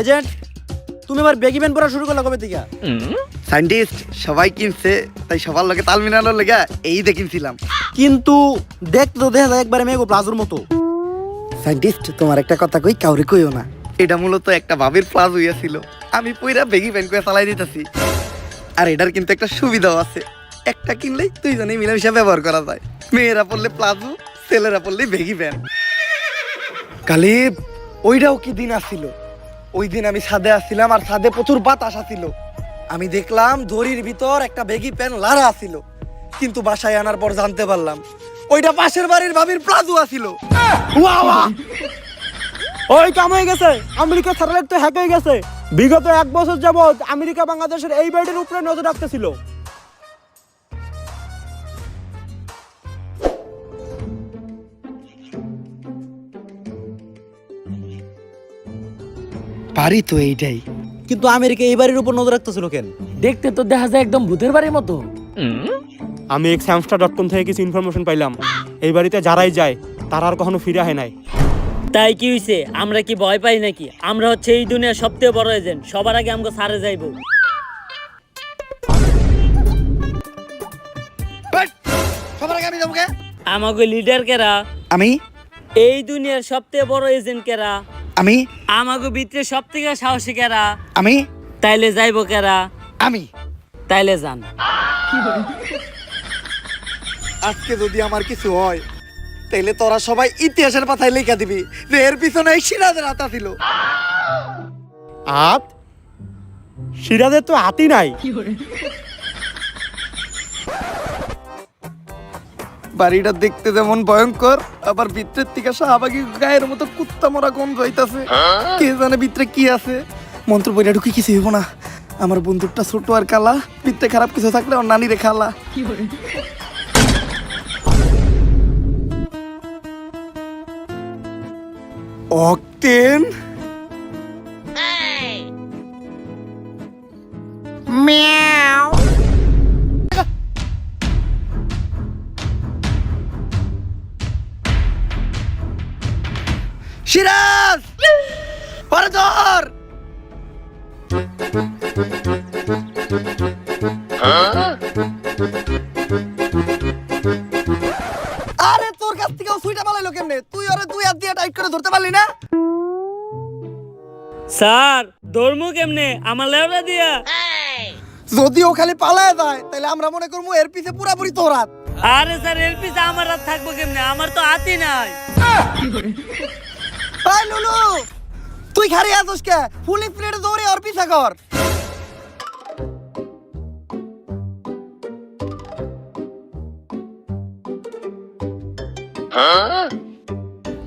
Agent, তুমি আবার baggy pant পরা শুরু করলা কবে থেকে? সায়েন্টিস্ট সবাই কিনছে, তাই সবার লগে তাল মিলানোর লেগে এই দেখিনছিলাম। কিন্তু দেখতে তো দেখা যায় একবারে মেঘো প্লাজোর মতো। সায়েন্টিস্ট তোমার একটা কথা কই, কাউরে কইও না। এটা মূলত একটা ভাবির প্লাজ হইয়াছিল, আমি পইরা বেগি প্যান্ট করে চালাই দিতেছি। আর এটার কিন্তু একটা সুবিধাও আছে, একটা কিনলেই দুইজনে মিলেমিশে ব্যবহার করা যায়। মেয়েরা পড়লে প্লাজো, ছেলেরা পড়লে বেগি প্যান্ট। কালিব, ওইটাও কি দিন আসছিল। ওই দিন আমি ছাদে আসছিলাম, আর ছাদে প্রচুর বাতাস আসছিল। আমি দেখলাম দড়ির ভিতর একটা বেগি প্যান্ট লারা আসছিল, কিন্তু বাসায় আনার পর জানতে পারলাম ওইটা পাশের বাড়ির ভাবির প্লাজো আসছিল। ওই কাম হয়ে গেছে, আমেরিকা স্যাটেলাইট তো হ্যাক হয়ে গেছে। বিগত 1 বছর যাবত আমেরিকা বাংলাদেশের এই বাড়ির উপরে নজর রাখতেছিল। বাড়ি তো এইটাই, কিন্তু আমেরিকা এই বাড়ির উপর নজর রাখতেছিল কেন? দেখতে তো দেখা যায় একদম ভূতের বাড়ির মতো। আমি examstar.com থেকে কিছু ইনফরমেশন পাইলাম, এই বাড়িতে যারাই যায় তারা আর কখনো ফিরে আসে নাই। তাই কি হইছে? আমরা কি ভয় পাই নাকি? আমরা হচ্ছে এই দুনিয়ার সবথেকে বড় এজেন্ট, সবার আগে আমাকে সারে যাইবো। সবার আগে আমি যাবো কে? আমাকে লিডার কেরা? আমি এই দুনিয়ার সবথেকে বড় এজেন্ট কেরা? আমি আমাকে ভিতরে সবথেকে সাহসী কেরা? আমি তাইলে যাইবো কেরা? আমি তাইলে যান। আজকে যদি আমার কিছু হয়, তাইলে তোরা সবাই ইতিহাসের পাতায় লেখা দিবি যে এর পিছনে এই সিরাজের হাত ছিল। আত সিরাজের তো হাতই নাই। বাড়িটা দেখতে যেমন ভয়ঙ্কর, আবার ভিতরের থেকে শাহবাগী গায়ের মতো কুত্তা মরা গন্ধ হইতাছে। কে জানে ভিতরে কি আছে। মন্ত্র বইটা ঢুকি কিছু হইব না। আমার বন্দুকটা ছোট আর কালা, ভিতরে খারাপ কিছু থাকলে ওর নানি রে খালা। অক্টেন সিরাজ, ওরে ধর। আরে তোর কাছ থেকে সুইটা পালাইলো কেমনে? তুই ওরে 2 হাত দিয়ে টাইট করে ধরতে পারলি না? স্যার ধর্ম কেমনে? আমার লেওরা দিয়া। যদি ও খালি পালায় যায়, তাহলে আমরা মনে করবো এর পিছে পুরাপুরি তোর হাত। আরে স্যার এর পিছে আমার হাত থাকবো কেমনে? আমার তো হাতই নাই। ভাই লুলু, তুই খালি আছিস কে? ফুল স্পিডে দৌড়ে ওর পিছে কর।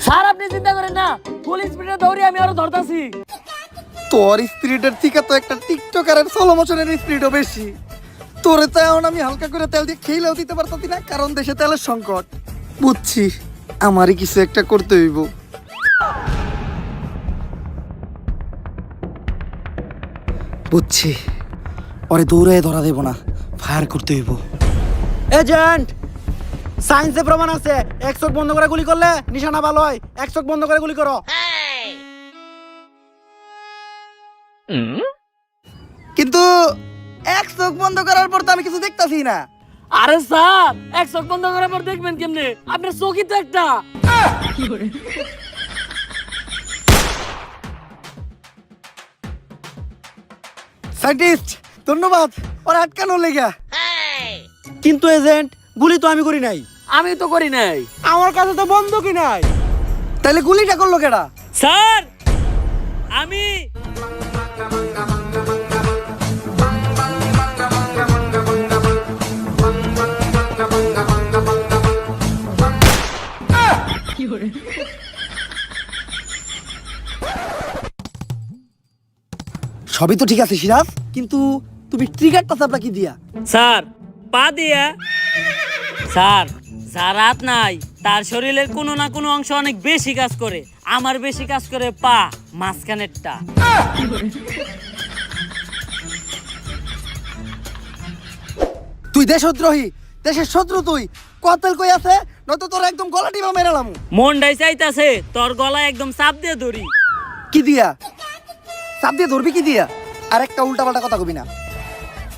স্যার আপনি চিন্তা করেন না, ফুল স্পিডে দৌড়ি আমি আরো ধরতাছি। তোর স্পিরিটের থেকে তো একটা টিকটকারের স্লো মোশনের স্পিরিটও বেশি। তোরে তো এখন আমি হালকা করে তেল দিয়ে খেলেও দিতে পারতাছি না, কারণ দেশে তেলের সংকট। বুঝছি, আমারই কিছু একটা করতে হইব। বুঝছি, ওরে দৌড়ে ধরা দেব না, ফায়ার করতে হইব। এজেন্ট, সায়েন্সে প্রমাণ আছে, এক চোখ বন্ধ করে গুলি করলে নিশানা ভালো হয়। এক চোখ বন্ধ করে গুলি করো। কিন্তু এক চোখ বন্ধ করার পর তো আমি কিছু দেখতাছি না। আরে স্যার এক চোখ বন্ধ করার পর দেখবেন কেমনে? আপনার চোখই তো একটা। সায়েন্টিস্ট ধন্যবাদ, ওরা আটকানো লেগা। কিন্তু এজেন্ট, গুলি তো আমি করি নাই। আমি তো করি নাই। আমার কাছে তো বন্দুকই নাই। তাইলে গুলিটা করলো কেডা? স্যার আমি। সবই তো ঠিক আছে সিরাজ, কিন্তু তুমি ট্রিগারটা চাপলা কি দিয়া? স্যার পা দিয়া। স্যার যার হাত নাই তার শরীরের কোনো না কোনো অংশ অনেক বেশি কাজ করে। আমার বেশি কাজ করে পা, মাঝখানেরটা। তুই দেশদ্রোহী, দেশের শত্রু তুই। কতল কই আছে, নয়তো তোর একদম গলা টিপা মেরালাম। মনটাই চাইতাছে তোর গলায় একদম চাপ দিয়ে ধরি। কি দিয়া? চাপ দিয়ে ধরবি কি দিয়া? আর একটা উল্টাপাল্টা কথা কবি না।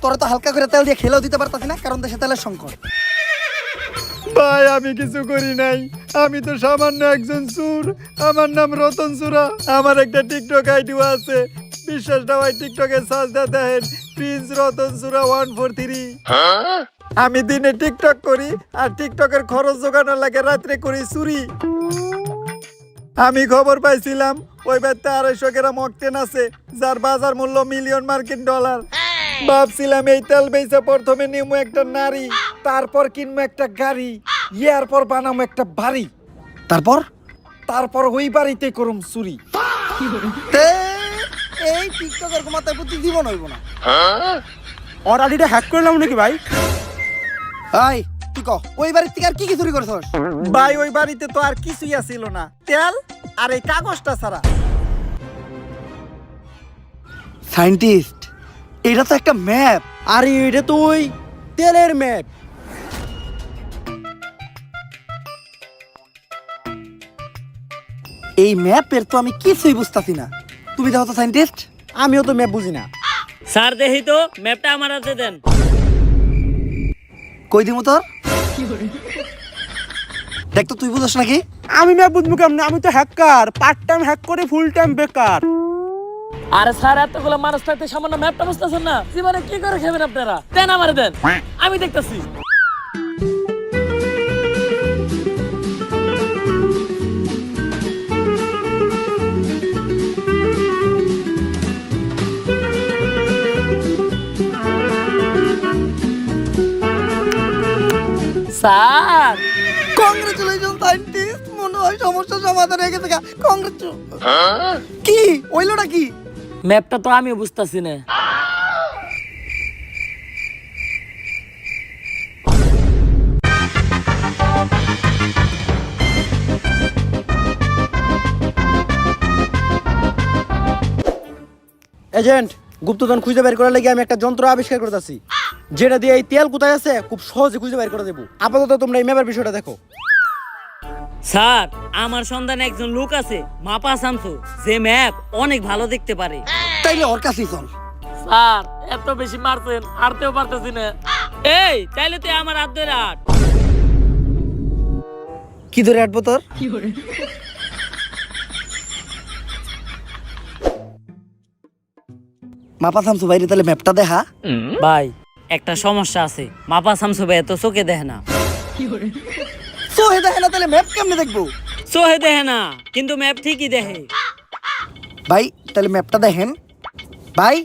তোরা তো হালকা করে তেল দিয়ে খেলেও দিতে পারতাছি না, কারণ দেশে তেলের সংকট। ভাই আমি কিছু করি নাই, আমি তো সামান্য একজন চোর। আমার নাম রতন চোরা। আমার একটা টিকটক আইডিও আছে, বিশ্বাস না হয় টিকটকে সার্চ দিয়ে দেখেন প্রিন্স রতন চোরা 143। আমি দিনে টিকটক করি আর টিকটকের খরচ জোগানোর লাগে রাত্রে করি চুরি। আমি খবর পাইছিলাম ওই বাড়িতে 250 গ্রাম অক্টেন আছে, যার বাজার মূল্য $1,000,000 মার্কিন। ভাবছিলাম এই তেল বেচে প্রথমে নিমু একটা নারী, তারপর কিনবো একটা গাড়ি, এরপর বানাবো একটা বাড়ি, তারপর ওই বাড়িতে করুম চুরি। তে, এই টিকটকের মাথায় প্রতি জীবন হইব না। ওর আইডিটা হ্যাক করলাম নাকি ভাই? ভাই তুই কহ, ওই বাড়ির থেকে আর কি কি চুরি করছস? ভাই ওই বাড়িতে তো আর কিছুই আসিল না, তেল আর এই কাগজটা ছাড়া। সায়েন্টিস্ট, এটা তো একটা ম্যাপ। আরে এটা তো ওই তেলের ম্যাপ। এই ম্যাপের তো আমি কিছুই বুঝতাছি না, তুমি দেখো তো সায়েন্টিস্ট। আমিও তো ম্যাপ বুঝি না। স্যার দেখি তো ম্যাপটা আমার হাতে দেন। কই দিমু তোর? দেখ তো, তুই বুঝছ নাকি? আমি ম্যাপ বুঝবো কেমন? আমি তো হ্যাকার, পার্ট টাইম হ্যাক করে ফুল টাইম বেকার। আরে স্যার এতগুলো মানুষ থাকতে সামান্য ম্যাপটা বুঝতেছেন না? জীবনে কি করে খাবেন আপনারা? দেন আমারে দেন, আমি দেখতেছি। স্যার কংগ্রেচুলেশন সায়েন্টিস্ট, মনে হয় সমস্যা সমাধান হয়ে গেছে। কি ওইলোটা কি? ম্যাপটা তো আমিও বুঝতেছি না। এজেন্ট, গুপ্তধন খুঁজে বের করার লাগি আমি একটা যন্ত্র আবিষ্কার করতেছি, যেটা দিয়ে এই তেল কোথায় আছে খুব সহজে খুঁজে বের করে দেবো। আপাতত তোমরা এই ম্যাপের বিষয়টা দেখো। স্যার আমার সন্ধানে একজন লোক আছে, মাপা শামসু, যে ম্যাপ অনেক ভালো দেখতে পারে। তাইলে ওর কাছেই চল। স্যার এত বেশি মারছেন, হারতেও পারতেছি না। এই চাইলে তুই আমার হাত ধরে হাঁট। কি ধরে আটবো তোর? মাপা থামছো বাইরে, তাহলে ম্যাপটা দেখা। ভাই একটা সমস্যা আছে, মাপা শামসু ভাই তো চোখে দেখে না। চোখে দেখে না, তাহলে ম্যাপ কেমনে দেখবো? চোখে দেখে না, কিন্তু ম্যাপ ঠিকই দেখে। ভাই তাহলে ম্যাপটা দেখেন। ভাই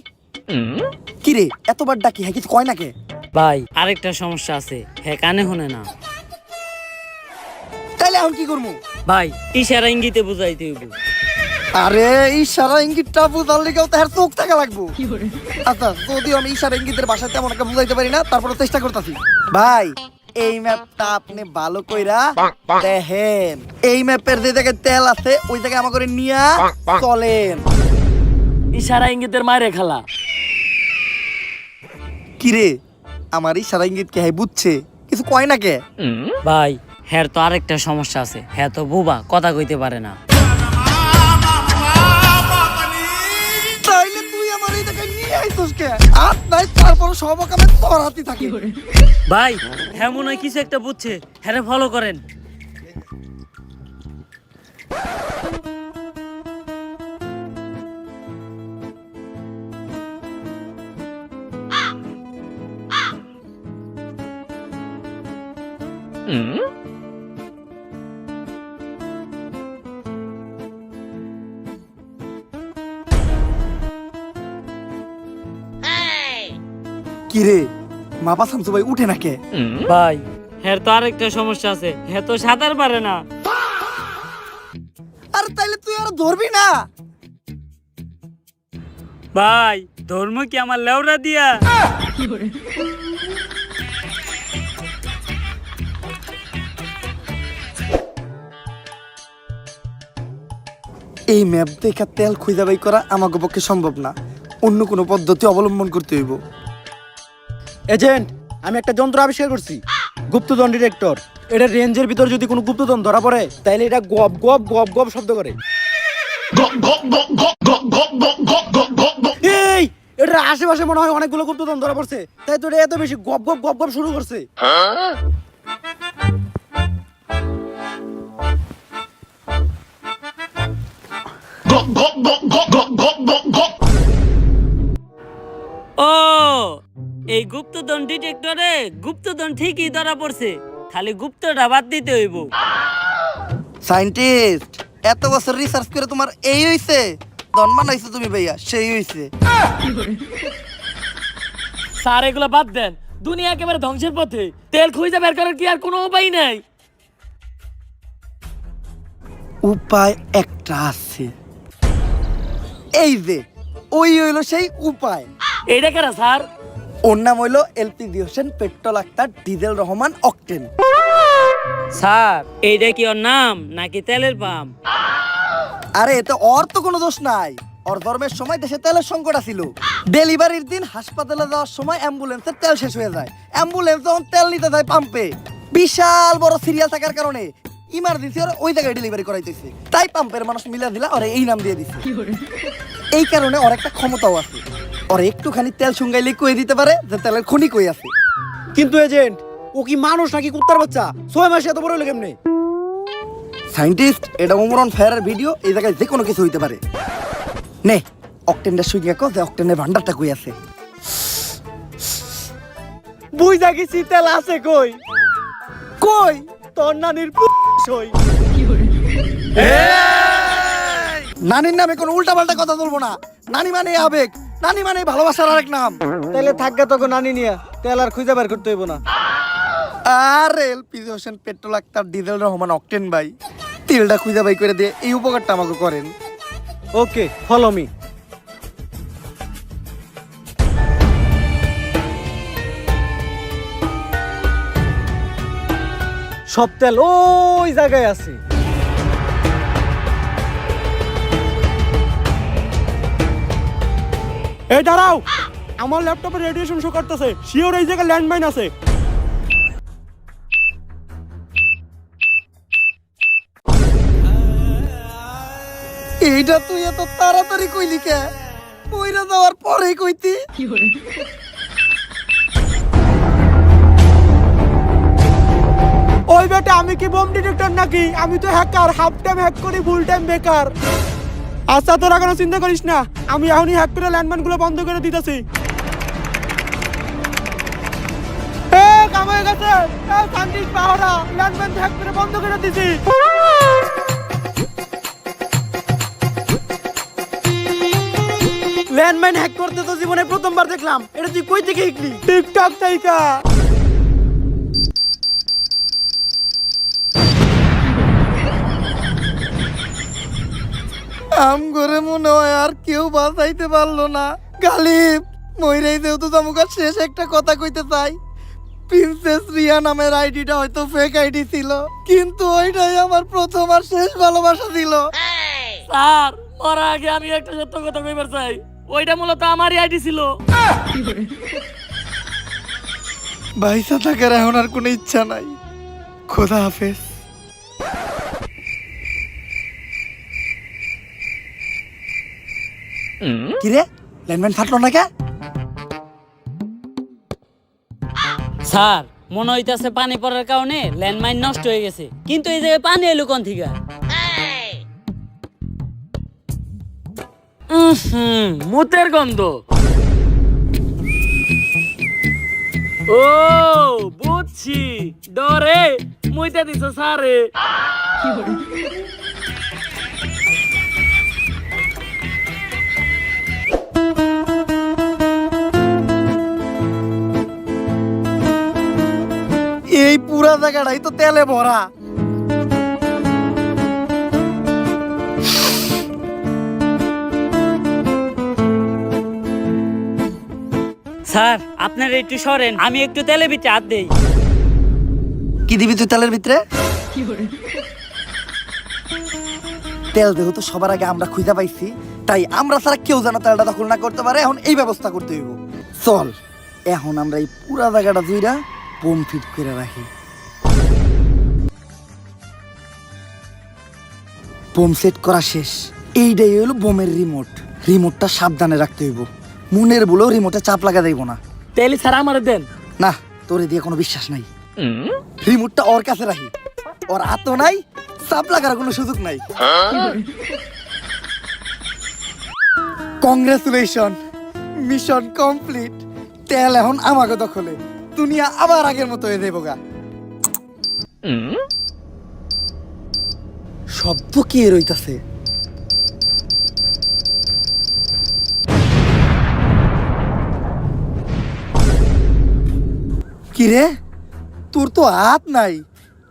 কি রে, এতবার ডাকি, হ্যাঁ কিছু কয় নাকে? ভাই আরেকটা সমস্যা আছে, হ্যাঁ কানে শুনে না। তাইলে এখন কি করবো? ভাই ইশারা ইঙ্গিতে বুঝাইতে হইব। আরে ইশারা ইঙ্গিতটা বুঝার লিগেও তো চোখ থাকা লাগবো। আচ্ছা, যদিও আমি ইশারা ইঙ্গিতের ভাষায় তেমন একটা বুঝাইতে পারি না, তারপরে চেষ্টা করতেছি। ভাই এই ম্যাপটা আপনি ভালো কইরা দেখেন। এই ম্যাপের যে জায়গায় তেল আছে ওই জায়গায় আমার করে নিয়া চলেন। ইশারা ইঙ্গিতের মায়ের খেলা। কিরে, আমার ইশারা ইঙ্গিত কে বুঝছে, কিছু কয় না কে? ভাই হ্যাঁ তো আরেকটা সমস্যা আছে, হ্যাঁ তো বুবা, কথা কইতে পারে না। তাইলে তুই আমার এই জায়গায় নিয়ে আইছস কে? আর নাই, তারপর সব কামে তোর হাতে থাকে। ভাই হ্যাঁ মনে হয় কিছু একটা বুঝছে, হ্যাঁ ফলো করেন। কিরে, মাপা শামসু ভাই উঠে না কে? ভাই হ্যাঁ তো আরেকটা সমস্যা আছে, হ্যাঁ তো সাঁতার পারে না। আর তাইলে তুই আর ধরবি না? ভাই ধর্ম কি আমার লেওরা দিয়া? এই ম্যাপ দেখা তেল খুঁজে বাই করা আমাকে পক্ষে সম্ভব না, অন্য কোনো পদ্ধতি অবলম্বন করতে হইব। এজেন্ট, আমি একটা যন্ত্র আবিষ্কার করছি, গুপ্তধন ডিটেক্টর। এটা রেঞ্জের ভিতর যদি কোনো গুপ্তধন ধরা পড়ে তাহলে এটা গব গব গব গব শব্দ করে। এই এটা আশেপাশে মনে হয় অনেকগুলো গুপ্তধন ধরা পড়ছে, তাই তো এটা এত বেশি গপ গপ গপ গপ শুরু করছে। ও এই গুপ্তধন ডিটেক্টরে গুপ্তধন ঠিকই ধরা পড়ছে, খালি গুপ্তটা বাদ দিতে হইব। সায়েন্টিস্ট, এত বছর রিসার্চ করে তোমার এই হইছে? ধন বানাইছো তুমি ভাইয়া, সেই হইছে। স্যার এগুলো বাদ দেন, দুনিয়া একেবারে ধ্বংসের পথে, তেল খুঁজে বের করার কি আর কোনো উপায় নাই? উপায় একটা আছে, এই যে ওই হইলো সেই উপায়। এইটা কেন স্যার? ওর নাম হইলো LPG Hossain petrol Akter diesel Rahman octane. Sir এইটা কি ওর নাম নাকি তেলের পাম্প? আরে এতে ওর তো কোনো দোষ নাই, ওর ধর্মের সময় দেশে তেলের সংকট ছিল। ডেলিভারির দিন হাসপাতালে যাওয়ার সময় অ্যাম্বুলেন্সের তেল শেষ হয়ে যায়, অ্যাম্বুলেন্স যখন তেল নিতে যায় পাম্পে, বিশাল বড় সিরিয়াল থাকার কারণে ইমার্জেন্সি ওর ওই জায়গায় ডেলিভারি করাইতেছে, তাই পাম্পের মানুষ মিলা দিলা ওরে এই নাম দিয়ে দিছে। এই কারণে ওর একটা ক্ষমতাও আছে, ওর একটুখানি তেল শুঙ্গাইলে কই দিতে পারে যে তেলের খনি কই আছে। কিন্তু এজেন্ট, ও কি মানুষ নাকি কুত্তার বাচ্চা? 6 মাসে এত বড় হলো কেমনে? সায়েন্টিস্ট, এটা ওমরন ফায়ারের ভিডিও, এই জায়গায় যে কোনো কিছু হইতে পারে। নে অকটেনটা শুইয়া কো যে অকটেনের ভান্ডারটা কই আছে। বুঝা গেছি তেল আছে কই? কই? তোর নানির সই। নানির নামে কোনো উল্টাপাল্টা কথা বলবো না, নানি মানে আবেগ, নানি মানে ভালোবাসার আরেক নাম। তাইলে থাকগা তোকে নানি নিয়া তেল আর খুঁজে বের করতে হইব না। আর LPG Hossain petrol Akter diesel Rahman octane ভাই, তেলটা খুঁজে বাই করে দিয়ে এই উপকারটা আমাকে করেন। ওকে, ফলো মি। সব তেল ওই জায়গায় আছে। এই দাঁড়াও, আমার ল্যাপটপে রেডিয়েশন শো করতেছে, শিওর এই জায়গায় ল্যান্ডমাইন আছে। এইটা তুই এত তাড়াতাড়ি কইলি কে? কইরা যাওয়ার পরেই কইতি। ওই বেটা, আমি কি বোম ডিটেক্টর নাকি? আমি তো হ্যাকার, হাফ টাইম হ্যাক করি, ফুল টাইম বেকার। আচ্ছা তোরা কোনো চিন্তা করিস না, আমি এখনই হ্যাক করে ল্যান্ডমাইন গুলো বন্ধ করে দিতেছি। কাম হয়ে গেছে, সায়েন্টিস্ট পাহারা ল্যান্ডমাইন হ্যাক করে বন্ধ করে দিছি। ল্যান্ডমাইন হ্যাক করতে তো জীবনে প্রথমবার দেখলাম। এটা তুই কই থেকে শিখলি? টিকটক তাইকা। আম করে মনে হয় আর কেউ বাঁচাইতে পারলো না। গালিব মইরাই যেহেতু তামুকার শেষ একটা কথা কইতে চাই, প্রিন্সেস রিয়া নামের আইডিটা হয়তো ফেক আইডি ছিল, কিন্তু ওইটাই আমার প্রথম আর শেষ ভালোবাসা ছিল। স্যার মরার আগে আমি একটা সত্য কথা কইবার চাই, ওইটা মূলত আমারই আইডি ছিল। বাইসা থাকার এখন আর কোনো ইচ্ছা নাই। খোদা হাফেজ। কিরে ল্যান্ডম্যান ফাটলো না কে? স্যার মনে হইতাছে পানি পড়ার কারণে ল্যান্ডমাইন নষ্ট হয়ে গেছে, কিন্তু এই জায়গায় পানি এলো কোন থেকে? মুতের গন্ধ। ও বুঝছি, ডরে মুইতে দিছ স্যারে। এই পুরা জায়গাটাই তো তেলে ভরা। স্যার আপনারা একটু সরেন, আমি একটু তেলে ভিতরে হাত দেই। কি দিবি তুই তেলের ভিতরে? তেল যেহেতু সবার আগে আমরা খুঁজে পাইছি, তাই আমরা ছাড়া কেউ যেন তেলটা দখল না করতে পারে। এখন এই ব্যবস্থা করতে হইব। চল এখন আমরা এই পুরা জায়গাটা জুইরা বোম ফিট করে রাখি। বোম সেট করা শেষ, এইটাই হলো বোমের রিমোট। রিমোটটা সাবধানে রাখতে হইব, মনের বলেও রিমোটে চাপ লাগা যাইব না। তাইলে স্যার আমার দেন। না, তোরে দিয়ে কোনো বিশ্বাস নাই। রিমোটটা ওর কাছে রাখি, ওর হাতও নাই, চাপ লাগার কোনো সুযোগ নাই। Congratulation, mission complete. তেল এখন আমাকে দখলে, দুনিয়া আবার আগের মতো হয়ে যাইব গা। শব্দ কে রইতাছে? কিরে, তোর তো হাত নাই,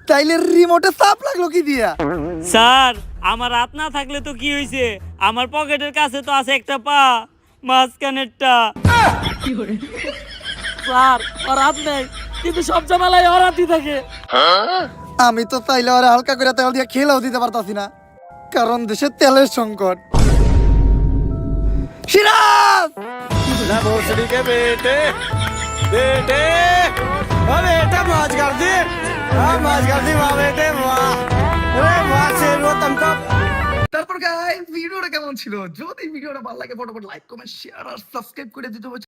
তাইলে রিমোটে চাপ লাগলো কি দিয়া? স্যার আমার হাত না থাকলে তো কি হয়েছে, আমার পকেটের কাছে তো আছে একটা পা, মাঝখানেরটা। স্যার ওর হাত নেই, কিন্তু সব জামালাই ওর হাতই থাকে। আমি তো চাইলে ওরা হালকা করে তেল দিয়ে খেলেও দিতে পারতাছি না, কারণ দেশে তেলের সংকট। সিরাজ! তারপর গাইস, ভিডিওটা কেমন ছিল? যদি ভিডিওটা ভালো লাগে ফটাফট লাইক কমেন্ট শেয়ার আর সাবস্ক্রাইব করে দিতে হবে।